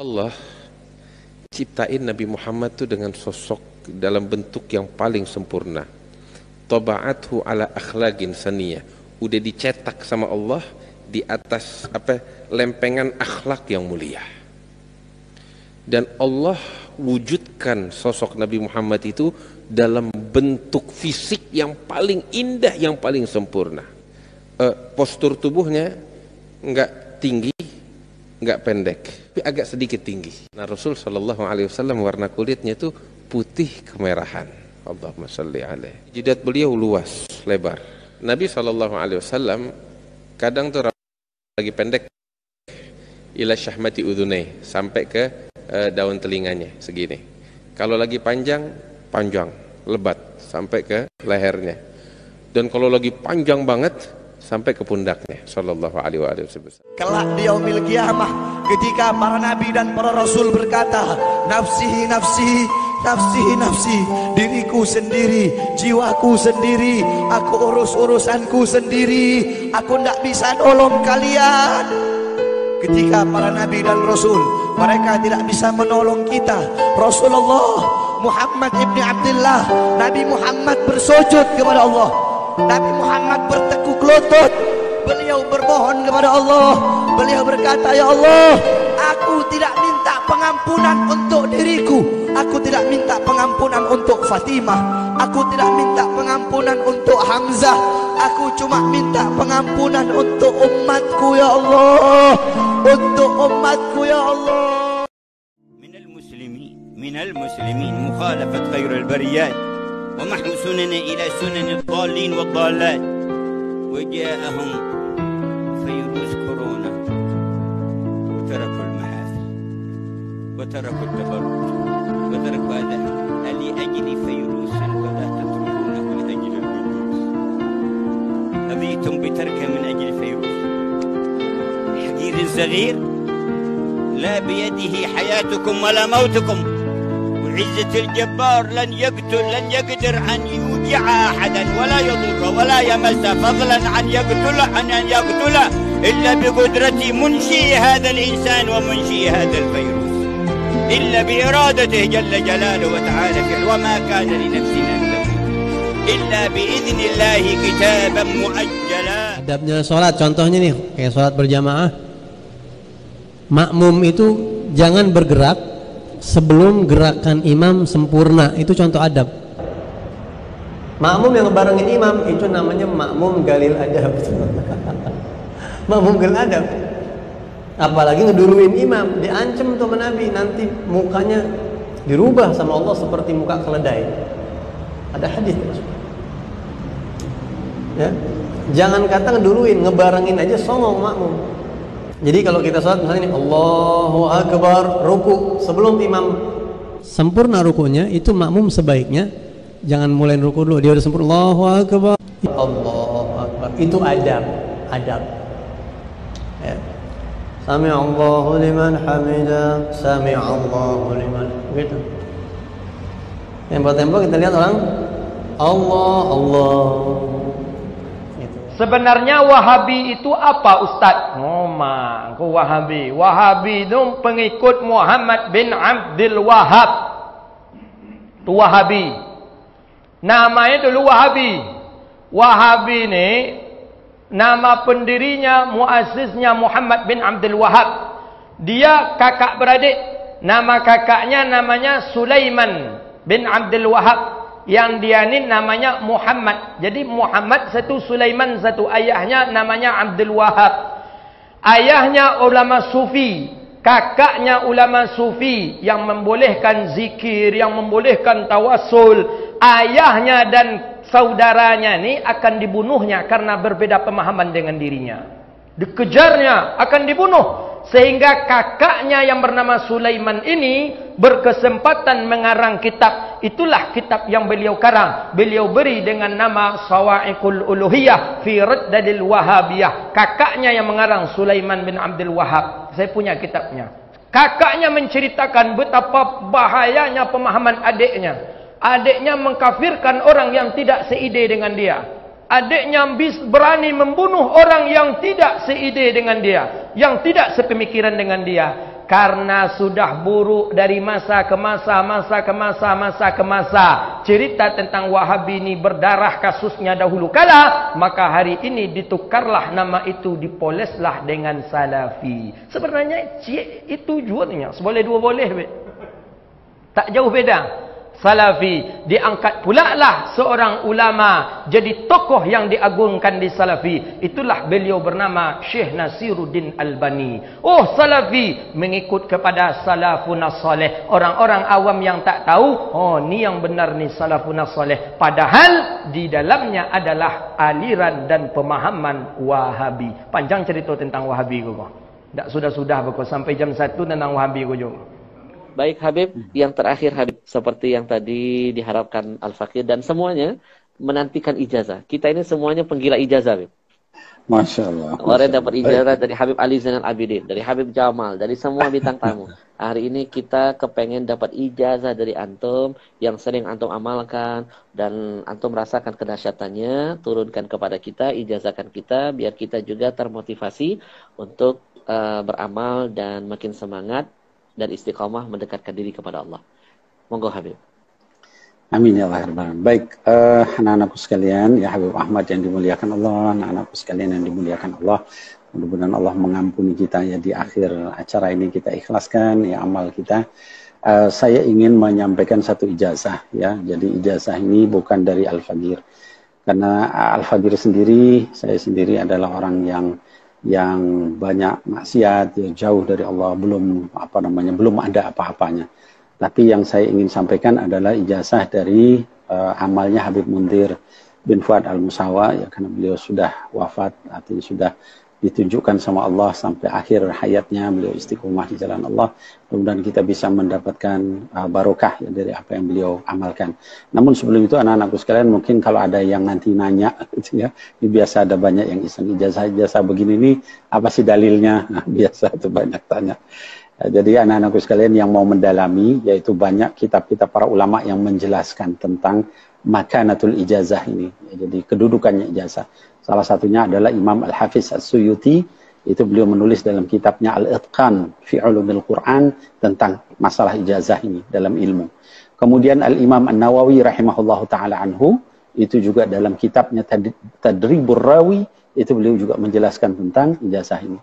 Allah ciptain Nabi Muhammad itu dengan sosok dalam bentuk yang paling sempurna. Taba'athu ala akhlaqin saniyah. Udah dicetak sama Allah di atas lempengan akhlak yang mulia. Dan Allah wujudkan sosok Nabi Muhammad itu dalam bentuk fisik yang paling indah, yang paling sempurna. Postur tubuhnya enggak tinggi, enggak pendek, tapi agak sedikit tinggi. Nah, Rasul Shallallahu Alaihi Wasallam warna kulitnya itu putih kemerahan. Allahumma sholli alaihi. Jidat beliau luas, lebar. Nabi Shallallahu Alaihi Wasallam kadang tuh lagi pendek, ila syahmati udhunai, sampai ke daun telinganya segini. Kalau lagi panjang, panjang, lebat sampai ke lehernya. Dan kalau lagi panjang banget, sampai ke pundaknya. Sallallahu alaihi wasallam. Kelak di yaumil qiyamah, ketika para nabi dan para rasul berkata, nafsi nafsi nafsi nafsi, diriku sendiri, jiwaku sendiri, aku urus urusanku sendiri, aku tidak bisa nolong kalian. Ketika para nabi dan rasul, mereka tidak bisa menolong kita. Rasulullah Muhammad ibni Abdullah, Nabi Muhammad bersujud kepada Allah, Nabi Muhammad bertekuk lutut, beliau bermohon kepada Allah. Beliau berkata, ya Allah, aku tidak minta pengampunan untuk diriku, aku tidak minta pengampunan untuk Fatimah, aku tidak minta pengampunan untuk Hamzah, aku cuma minta pengampunan untuk umatku ya Allah, untuk umatku ya Allah. Minal muslimin mukhalafat khairul bariyat wa mahwu sunana ila sunanid dhalin wad dhalat wa ja'ahum fayruz corona wa taraku al mahafil wa taraku al tabarruj wa taraku hadha li ajli fayruz fala tatrukunahu li ajli al fayruz abitum bitarka min ajli fayruz حقير صغير لا بيده حياتكم ولا موتكم عزة الجبار لن يقتل لن يقدر أن يوجع أحدا ولا يضر ولا يمس فضلا عن يقتل إلا بقدرة منشئ هذا الإنسان ومنشئ هذا الفيروس إلا بإرادته جل جلاله وتعالى فعل وما كان لنفسنا أن تموت إلا بإذن الله كتابا مؤجلا. Adabnya sholat, contohnya nih kayak sholat berjamaah, makmum itu jangan bergerak sebelum gerakan imam sempurna. Itu contoh adab. Makmum yang barengin imam itu namanya makmum galil adab. Makmum galil adab. Apalagi ngeduruin imam, diancam tuh Nabi, nanti mukanya dirubah sama Allah seperti muka keledai. Ada hadis. Ya, jangan kata ngeduruin, ngebarengin aja songong makmum. Jadi kalau kita sholat misalnya ini Allahu Akbar, ruku, sebelum imam sempurna rukunya, itu makmum sebaiknya jangan mulai ruku dulu, dia udah sempurna Allahu Akbar, Allahu Akbar. Itu adab. Ya. Sami'allahu liman hamidah, sami'allahu liman, gitu. Tembok-tembok kita lihat orang Allah. Sebenarnya Wahabi itu apa, Ustaz? Ngomong ke Wahabi. Wahabi itu pengikut Muhammad bin Abdul Wahab. Itu Wahabi. Namanya dulu Wahabi. Wahabi ini nama pendirinya, muasisnya Muhammad bin Abdul Wahab. Dia kakak beradik. Nama kakaknya namanya Sulaiman bin Abdul Wahab. Yang dia ini namanya Muhammad. Jadi Muhammad satu, Sulaiman satu. Ayahnya namanya Abdul Wahab. Ayahnya ulama sufi, kakaknya ulama sufi yang membolehkan zikir, yang membolehkan tawasul. Ayahnya dan saudaranya ini akan dibunuhnya karena berbeda pemahaman dengan dirinya. Dikejarnya, akan dibunuh. Sehingga kakaknya yang bernama Sulaiman ini berkesempatan mengarang kitab. Itulah kitab yang beliau karang. Beliau beri dengan nama Sawa'iqul Uluhiyah fi Raddadil Wahabiyah. Kakaknya yang mengarang, Sulaiman bin Abdul Wahab. Saya punya kitabnya. Kakaknya menceritakan betapa bahayanya pemahaman adiknya. Adiknya mengkafirkan orang yang tidak seide dengan dia. Adiknya berani membunuh orang yang tidak seide dengan dia, yang tidak sepemikiran dengan dia. karena sudah buruk dari masa ke masa, masa ke masa, masa ke masa. Cerita tentang Wahabi ini berdarah kasusnya dahulu kala, maka hari ini ditukarlah nama itu, dipoleslah dengan Salafi. Sebenarnya itu jualnya, seboleh dua boleh, tak jauh beda. Salafi diangkat pula lah seorang ulama jadi tokoh yang diagungkan di Salafi. Itulah beliau bernama Syekh Nasiruddin Albani. Oh, Salafi mengikut kepada salafun saleh. Orang-orang awam yang tak tahu, oh ni yang benar ni salafun saleh. Padahal di dalamnya adalah aliran dan pemahaman Wahabi. Panjang cerita tentang Wahabi kau. Tak sudah-sudah kau sampai jam 1 tentang Wahabi kau juga. Baik Habib, yang terakhir Habib, seperti yang tadi diharapkan Al-Fakir dan semuanya menantikan ijazah. Kita ini semuanya penggila ijazah, Habib. Masya Allah. Kemarin dapat ijazah dari Habib Ali Zainal Abidin, dari Habib Jamal, dari semua bintang tamu. Hari ini kita kepengen dapat ijazah dari antum yang sering antum amalkan dan antum rasakan kedahsyatannya. Turunkan kepada kita, ijazahkan kita biar kita juga termotivasi untuk beramal dan makin semangat dan istiqamah mendekatkan diri kepada Allah. Monggo Habib. Amin ya Allah. Baik, anak-anakku sekalian, ya Habib Ahmad yang dimuliakan Allah, anak-anakku sekalian yang dimuliakan Allah. Mudah-mudahan Allah mengampuni kita ya di akhir acara ini, kita ikhlaskan ya amal kita. Saya ingin menyampaikan satu ijazah ya. Jadi ijazah ini bukan dari Al-Fakir. Karena Al-Fakir sendiri, saya sendiri adalah orang yang banyak maksiat, ya, jauh dari Allah, belum ada apa-apanya. Tapi yang saya ingin sampaikan adalah ijazah dari amalnya Habib Munzir bin Fuad Al-Musawa, ya, karena beliau sudah wafat, artinya sudah ditunjukkan sama Allah sampai akhir hayatnya, beliau istiqomah di jalan Allah. Mudah-mudahan kita bisa mendapatkan barokah ya, dari apa yang beliau amalkan. Namun sebelum itu anak-anakku sekalian, mungkin kalau ada yang nanti nanya gitu ya, ini biasa ada banyak yang iseng ijazah begini nih, apa sih dalilnya? Nah, biasa itu banyak tanya. Jadi anak-anakku sekalian yang mau mendalami, yaitu banyak kitab-kitab para ulama yang menjelaskan tentang makanatul ijazah ini. Ya, jadi kedudukannya ijazah. Salah satunya adalah Imam Al-Hafiz As-Suyuti, itu beliau menulis dalam kitabnya Al-Itqan fi Ulumil Quran tentang masalah ijazah ini dalam ilmu. Kemudian Al-Imam An-Nawawi rahimahullahu taala anhu, itu juga dalam kitabnya Tadribur Rawi, itu beliau juga menjelaskan tentang ijazah ini.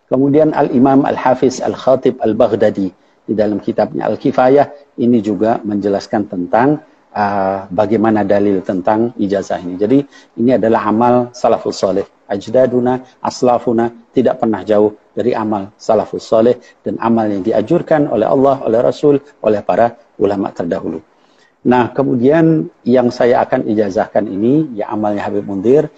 Kemudian Al-Imam Al-Hafiz Al-Khatib Al-Baghdadi di dalam kitabnya Al-Kifayah, ini juga menjelaskan tentang bagaimana dalil tentang ijazah ini. Jadi ini adalah amal salafus saleh. Ajdaduna, aslafuna tidak pernah jauh dari amal salafus saleh dan amal yang dianjurkan oleh Allah, oleh Rasul, oleh para ulama terdahulu. Nah, kemudian yang saya akan ijazahkan ini ya amalnya Habib Munzir.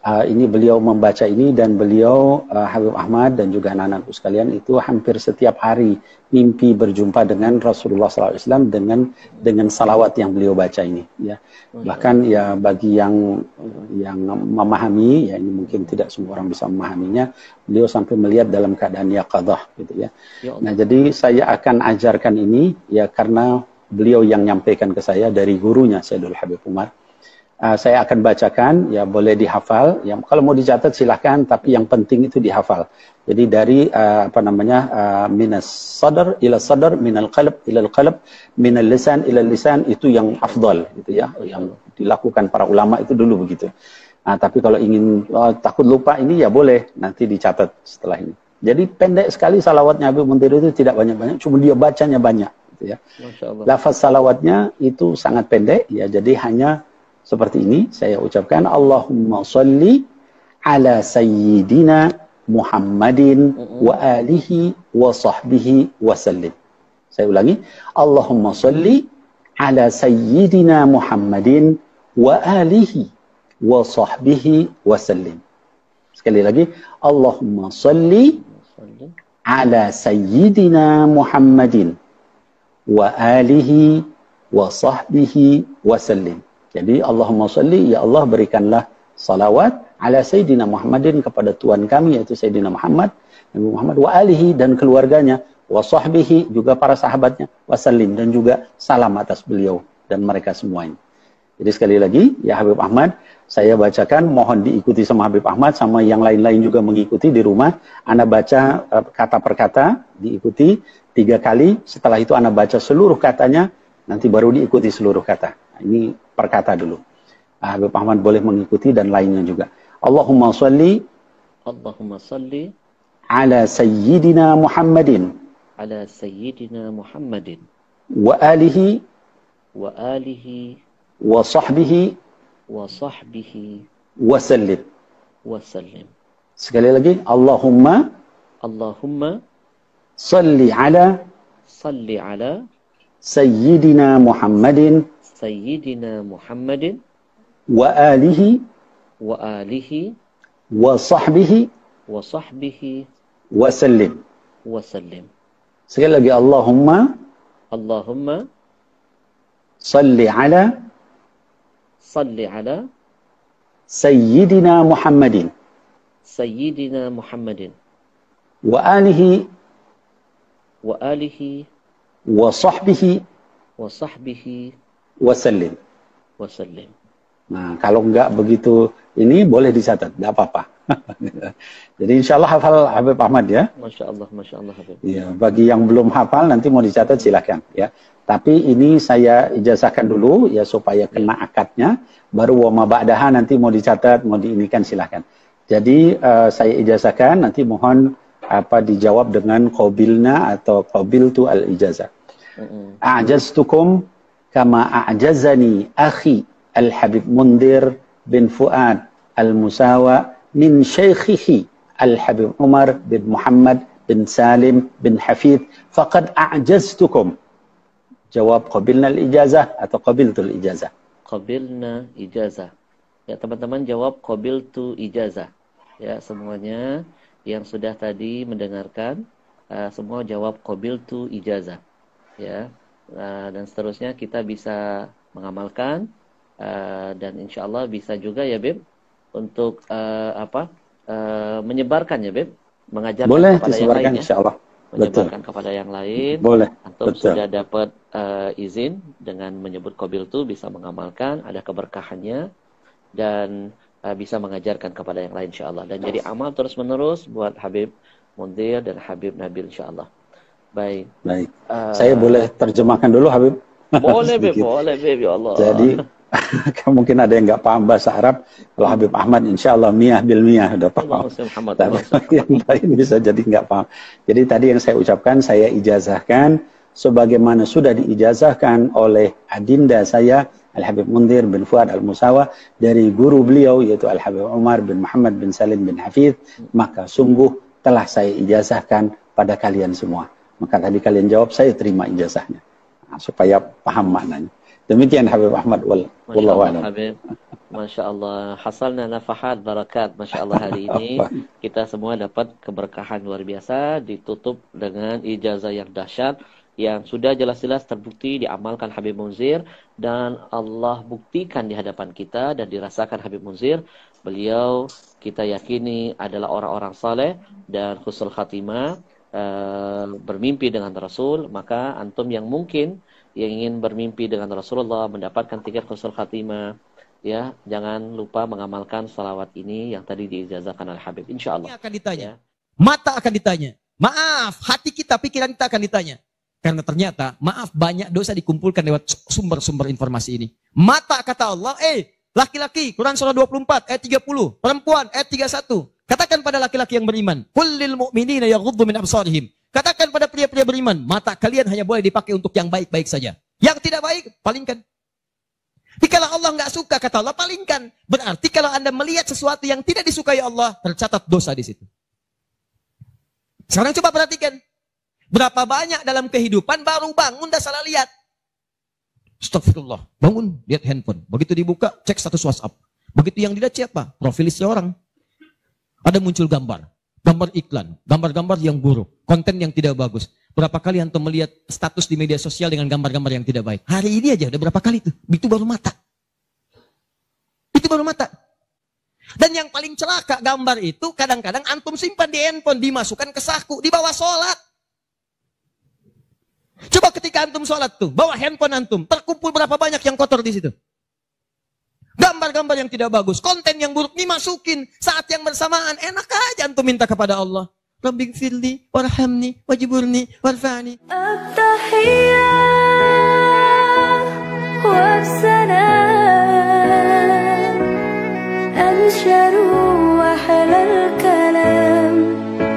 Ini beliau membaca ini dan beliau Habib Ahmad dan juga anak-anakku sekalian itu hampir setiap hari mimpi berjumpa dengan Rasulullah SAW dengan salawat yang beliau baca ini ya. Bahkan ya bagi yang memahami ya, ini mungkin tidak semua orang bisa memahaminya, beliau sampai melihat dalam keadaan yaqadhah gitu ya. Nah, jadi saya akan ajarkan ini ya karena beliau yang nyampaikan ke saya dari gurunya Sayyidul Habib Umar. Saya akan bacakan, ya boleh dihafal. Ya, kalau mau dicatat silahkan, tapi yang penting itu dihafal. Jadi dari minas sadar ila sadar, minal qalb ila qalb, minal lisan ila lisan, itu yang afdal, gitu ya, yang dilakukan para ulama itu dulu begitu. Nah, tapi kalau ingin takut lupa ini ya boleh nanti dicatat setelah ini. Jadi pendek sekali salawatnya Habib Munzir itu, tidak banyak-banyak, cuma dia bacanya banyak, gitu ya. Lafaz salawatnya itu sangat pendek, ya, jadi hanya seperti ini saya ucapkan, Allahumma salli ala sayyidina Muhammadin wa alihi wa sahbihi wa sallim. Saya ulangi, Allahumma salli ala sayyidina Muhammadin wa alihi wa sahbihi wa sallim. Sekali lagi, Allahumma salli ala sayyidina Muhammadin wa alihi wa sahbihi wa sallim. Jadi Allahumma salli, ya Allah berikanlah salawat ala Sayyidina Muhammadin, kepada Tuhan kami yaitu Sayyidina Muhammad, Nabi Muhammad wa alihi dan keluarganya, wa sahbihi juga para sahabatnya, wa sallim dan juga salam atas beliau dan mereka semuanya. Jadi sekali lagi, ya Habib Ahmad, saya bacakan, mohon diikuti sama Habib Ahmad, sama yang lain-lain juga mengikuti di rumah. Ana baca kata per kata, diikuti 3 kali, setelah itu Ana baca seluruh katanya, nanti baru diikuti seluruh kata. Nah, ini per kata dulu. Habib Ahmad boleh mengikuti dan lainnya juga. Allahumma salli ala Sayyidina Muhammadin wa alihi wa sahbihi wa sallim. Sekali lagi, Allahumma salli ala Sayyidina Muhammadin wa alihi wa sahbihi wa sallim. Sekali lagi, Allahumma salli ala Sayyidina Muhammadin wa alihi wa sahbihi wa sallim. Nah, kalau enggak begitu ini boleh dicatat, enggak apa-apa. Jadi insya Allah hafal Habib Ahmad ya. Masya Allah Habib. Ya, bagi yang belum hafal nanti mau dicatat silakan ya. Tapi ini saya ijazahkan dulu ya supaya kena akadnya. Baru wa ma ba'daha nanti mau dicatat, mau diinikan silakan. Jadi saya ijazahkan, nanti mohon dijawab dengan qabilna atau qabiltu al-ijazah. A'jaztukum kama a'jazani akhi Al-Habib Mundir bin Fuad Al-Musawa min syekhihi Al-Habib Umar bin Muhammad bin Salim bin Hafidh faqad a'jaztukum. Jawab qabilna al-ijazah atau qabiltul ijazah. Qabilna ijazah. Ya teman-teman jawab qabiltu ijazah. Ya semuanya yang sudah tadi mendengarkan semua jawab qabiltu ijazah. Ya dan seterusnya kita bisa mengamalkan dan insya Allah bisa juga ya Beb untuk menyebarkan ya Beb, mengajarkan boleh kepada yang lain insya Allah. Menyebarkan kepada yang lain. Boleh. Antum sudah dapat izin dengan menyebut qabiltu, bisa mengamalkan, ada keberkahannya dan bisa mengajarkan kepada yang lain insya Allah dan jadi amal terus menerus buat Habib Mundir dan Habib Nabil insya Allah. Baik. Saya boleh terjemahkan dulu Habib? Boleh Beb, boleh Beb, ya Allah. Jadi mungkin ada yang nggak paham bahasa Arab. Kalau Habib Ahmad insya Allah miyah bil miyah udah paham. Tapi yang lain bisa jadi nggak paham. Jadi tadi yang saya ucapkan, saya ijazahkan sebagaimana sudah diijazahkan oleh adinda saya Al-Habib Mundir bin Fuad Al-Musawa dari guru beliau yaitu Al-Habib Umar bin Muhammad bin Salim bin Hafidh, maka sungguh telah saya ijazahkan pada kalian semua. Maka tadi kalian jawab, saya terima ijazahnya. Nah, supaya paham maknanya. Demikian Habib Ahmad wallahu a'lam. Habib, Masya Allah, hasalna nafahat barakat, Masya Allah hari ini kita semua dapat keberkahan luar biasa, ditutup dengan ijazah yang dahsyat, yang sudah jelas-jelas terbukti diamalkan Habib Munzir, dan Allah buktikan di hadapan kita dan dirasakan Habib Munzir, beliau kita yakini adalah orang-orang saleh dan husnul khatimah, bermimpi dengan Rasul. Maka antum yang mungkin yang ingin bermimpi dengan Rasulullah, mendapatkan tiket husnul khatimah, ya jangan lupa mengamalkan salawat ini yang tadi diijazahkan oleh Habib. Insya Allah. Akan ditanya, mata akan ditanya, maaf, hati kita, pikiran kita akan ditanya. Karena ternyata, maaf, banyak dosa dikumpulkan lewat sumber-sumber informasi ini. Mata kata Allah, laki-laki, Quran surah 24 ayat 30, perempuan ayat 31. Katakan pada laki-laki yang beriman, kullil mu'minina yaghuddu min absarihim. Katakan pada pria-pria beriman, mata kalian hanya boleh dipakai untuk yang baik-baik saja. Yang tidak baik, palingkan. Tapi kalau Allah nggak suka, kata Allah, palingkan. Berarti kalau Anda melihat sesuatu yang tidak disukai Allah, tercatat dosa di situ. Sekarang coba perhatikan. Berapa banyak dalam kehidupan baru bangun dah salah lihat. Astagfirullah. Bangun, lihat handphone. Begitu dibuka, cek status WhatsApp. Begitu yang dilihat siapa? Profil seorang. Ada muncul gambar. Gambar iklan, gambar-gambar yang buruk, konten yang tidak bagus. Berapa kali antum melihat status di media sosial dengan gambar-gambar yang tidak baik? Hari ini aja udah berapa kali tuh? Itu baru mata. Itu baru mata. Dan yang paling celaka gambar itu kadang-kadang antum simpan di handphone, dimasukkan ke saku, dibawa sholat. Coba ketika antum sholat tuh, bawa handphone antum, terkumpul berapa banyak yang kotor di situ? Gambar-gambar yang tidak bagus, konten yang buruk dimasukin. Saat yang bersamaan, enak aja antum minta kepada Allah. Rabbi gfirli, warhamni, wajiburni, warfa'ni. At-tahiyyah wassalam ansharu wahlal kalam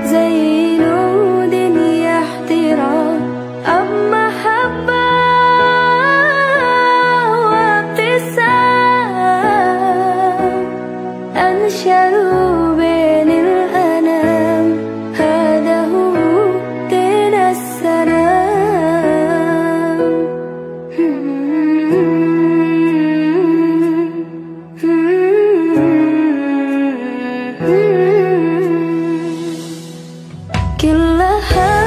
zainudin yahtiram amma habba wabtisam ansharu bainil anam hadahu dinas salam. Killaha